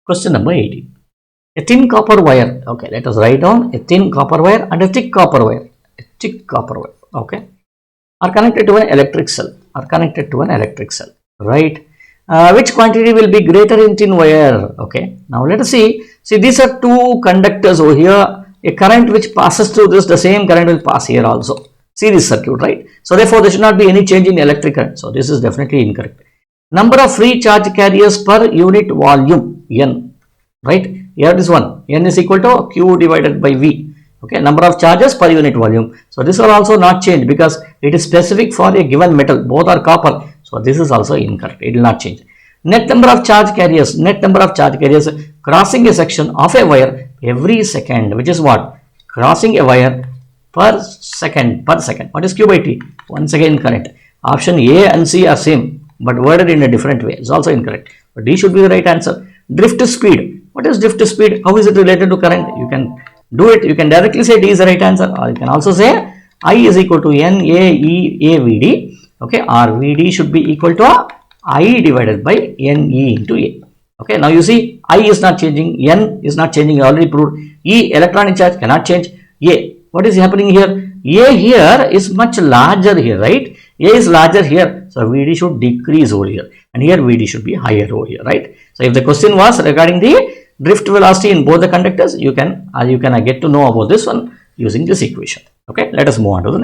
Question number 18. A thin copper wire. Okay, let us write down a thin copper wire and a thick copper wire. A thick copper wire. Okay, are connected to an electric cell. Are connected to an electric cell. Right. Which quantity will be greater in thin wire? Okay. Now let us see. See, these are two conductors over here. A current which passes through this, the same current will pass here also. See this circuit, right? So therefore, there should not be any change in electric current. So this is definitely incorrect. Number of free charge carriers per unit volume, N, right? Here this one, N is equal to Q divided by V. Okay, number of charges per unit volume. So this will also not change because it is specific for a given metal. Both are copper. So this is also incorrect. It will not change. Net number of charge carriers. Net number of charge carriers crossing a section of a wire every second, which is what? Crossing a wire per second. What is Q by T? Once again incorrect. Option A and C are same, but worded in a different way. It's also incorrect. But D should be the right answer. Drift speed. What is drift speed? How is it related to current? You can do it. You can directly say D is the right answer, or you can also say I is equal to N A E A V D. Okay, or V D should be equal to I divided by N E into A. Okay, now you see I is not changing, N is not changing, already proved. E, electronic charge, cannot change. A, what is happening here? A here is much larger here, right? A is larger here, so VD should decrease over here, and here VD should be higher over here, right? So if the question was regarding the drift velocity in both the conductors, you can get to know about this one using this equation. Okay, let us move on to the next.